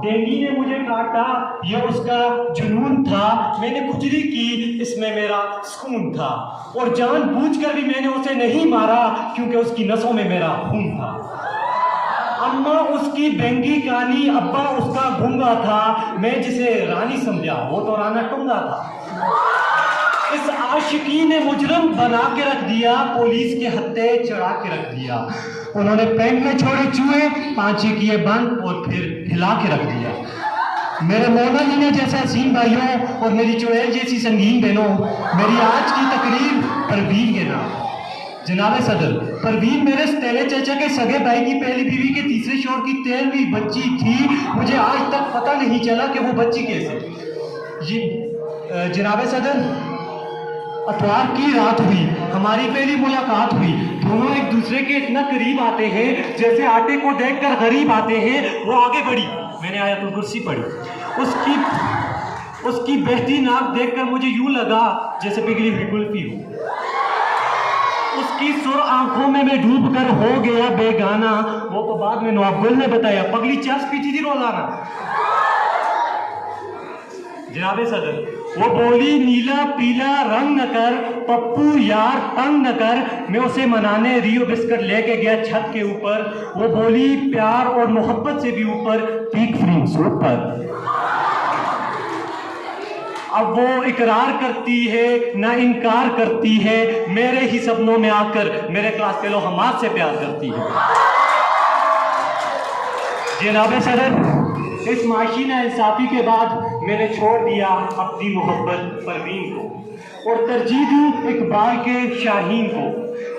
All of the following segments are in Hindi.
डेंगी ने मुझे काटा, ये उसका जुनून था। मैंने खुजली की, इसमें मेरा सुकून था। और जानबूझकर भी मैंने उसे नहीं मारा, क्योंकि उसकी नसों में मेरा खून था। अम्मा उसकी बेंगी कानी, अब्बा उसका गूंगा था। मैं जिसे रानी समझा, वो तो राना टुंगा था। इस आशिकी ने मुजरम बना के रख दिया, पुलिस के हत्थे चढ़ा के रख दिया। उन्होंने पैंट में छोड़े चूहे, पांचे किए बंद और फिर हिला के रख दिया। मेरे मोनालिना जैसा हसीन भाइयों और मेरी चुड़ैल जैसी संगीन बहनों, मेरी आज की तकरीर परवीन के नाम। जनाब सदर, परवीन मेरे स्टेले चाचा के सगे भाई की पहली बीवी के तीसरे शौहर की 13वीं बच्ची थी। मुझे आज तक पता नहीं चला कि वो बच्ची कैसे। ये जनाब सदर, अतवार की रात हुई, हमारी पहली मुलाकात हुई। दोनों एक दूसरे के इतना करीब आते हैं जैसे आटे को देखकर गरीब आते हैं। वो आगे बढ़ी, मैंने आयतुल कुर्सी पढ़ी। उसकी बहती नाक देखकर मुझे यूं लगा जैसे पिघली हुई कुल्फी हो। उसकी सुर आंखों में मैं डूब कर हो गया बेगाना। वो तो बाद में नवाब गुल ने बताया, पगली चर्च पीती थी रोजाना। जनाबे सदर, वो बोली नीला पीला रंग न कर, पप्पू यार तंग न कर। मैं उसे मनाने रियो बिस्किट लेके गया छत के ऊपर। वो बोली प्यार और मोहब्बत से भी ऊपर, पीक फ्रीम सूट पर। अब वो इकरार करती है ना इनकार करती है, मेरे ही सपनों में आकर मेरे क्लास फेलो हमाद से प्यार करती है। जनाबे सदर, इस माशी नाइंसाफी के बाद मैंने छोड़ दिया अपनी मोहब्बत परवीन को और तरजीह दी इकबाल के शाहीन को।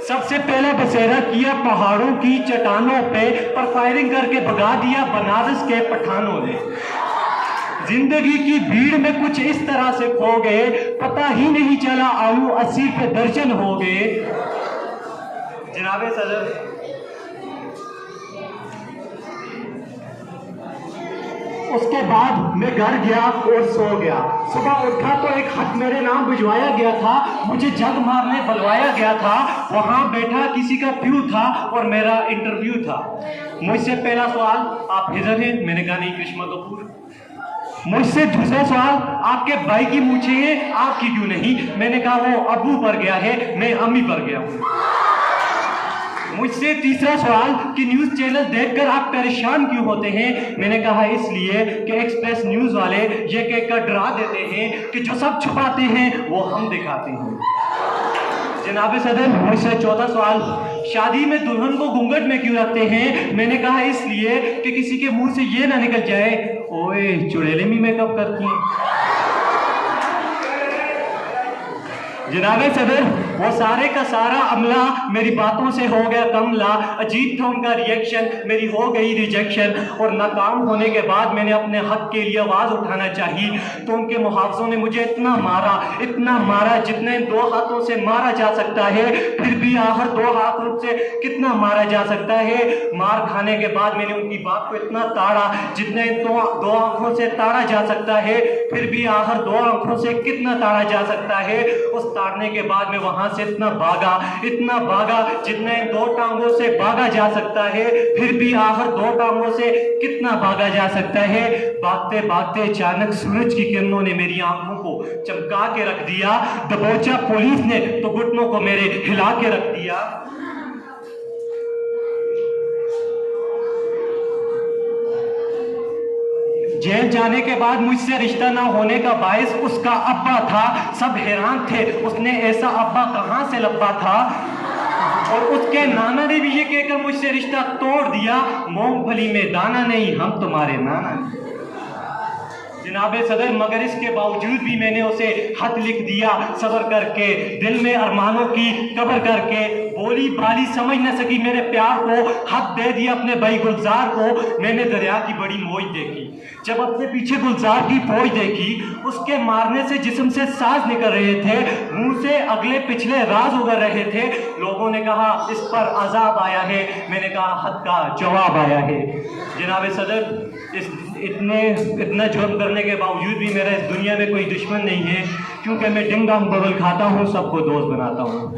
सबसे पहले बसेरा किया पहाड़ों की चट्टानों पे, पर फायरिंग करके भगा दिया बनारस के पठानों ने। जिंदगी की भीड़ में कुछ इस तरह से खो गए, पता ही नहीं चला आलू 80 पे दर्जन हो गए। जनाबे सदर, उसके बाद मैं घर गया और सो गया। सुबह उठा तो एक खत मेरे नाम भिजवाया गया था, मुझे जग मारने बुलवाया गया था। वहां बैठा किसी का प्यू था और मेरा इंटरव्यू था। मुझसे पहला सवाल, आप हिजर हैं? मैंने कहा नहीं, करिश्मा कपूर। मुझसे दूसरा सवाल, आपके भाई की मूछें हैं, आपकी क्यों नहीं? मैंने कहा वो अबू पर गया है, मैं अम्मी पर गया हूँ। मुझसे तीसरा सवाल कि न्यूज चैनल देखकर आप परेशान क्यों होते हैं? मैंने कहा इसलिए कि एक्सप्रेस न्यूज वाले ये कहकर डरा देते हैं कि जो सब छुपाते हैं वो हम दिखाते हैं। जनाब सदर, मुझसे चौथा सवाल, शादी में दुल्हन को घूंघट में क्यों रखते हैं? मैंने कहा इसलिए कि किसी के मुंह से ये ना निकल जाए, ओए चुड़ैले में मेकअप करती हैं। जनाब सदर, वो सारे का सारा अमला मेरी बातों से हो गया कमला। अजीब था उनका रिएक्शन, मेरी हो गई रिजेक्शन। और नाकाम होने के बाद मैंने अपने हक के लिए आवाज उठाना चाहिए तो उनके मुहावजों ने मुझे इतना मारा जितने 2 हाथों से मारा जा सकता है। फिर भी आखिर 2 हाथों से कितना मारा जा सकता है? मार खाने के बाद मैंने उनकी बात को इतना ताड़ा जितने 2 आंखों से ताड़ा जा सकता है। फिर भी आखिर 2 आंखों से कितना ताड़ा जा सकता है? उस ताड़ने के बाद मैं वहां से इतना भागा जितने 2 टांगों से भागा जा सकता है। फिर भी आखिर 2 टांगों से कितना भागा जा सकता है? भागते भागते अचानक सूरज की किरणों ने मेरी आंखों को चमका के रख दिया। दबोचा पुलिस ने तो घुटनों को मेरे हिला के रख दिया। जेल जाने के बाद मुझसे रिश्ता ना होने का बायस उसका अब्बा था। सब हैरान थे, उसने ऐसा अब्बा कहां से लब्बा था। और उसके नाना ने भी ये कहकर मुझसे रिश्ता तोड़ दिया, मूंगफली में दाना नहीं, हम तुम्हारे नाना नहीं। जनाबे सदर, मगर इसके बावजूद भी मैंने उसे खत लिख दिया सबर करके, दिल में अरमानों की कब्र करके। बोली बाली समझ न सकी मेरे प्यार को, खत दे दिया अपने भाई गुलजार को। मैंने दरिया की बड़ी मौज देखी जब अपने पीछे गुलजार की फौज देखी। उसके मारने से जिस्म से सांस निकल रहे थे, मुंह से अगले पिछले राज उगर रहे थे। लोगों ने कहा इस पर अजाब आया है, मैंने कहा खत का जवाब आया है। जनाबे सदर, इतना जुर्म करने के बावजूद भी मेरा इस दुनिया में कोई दुश्मन नहीं है, क्योंकि मैं डिंगा बबल खाता हूँ, सबको दोस्त बनाता हूँ।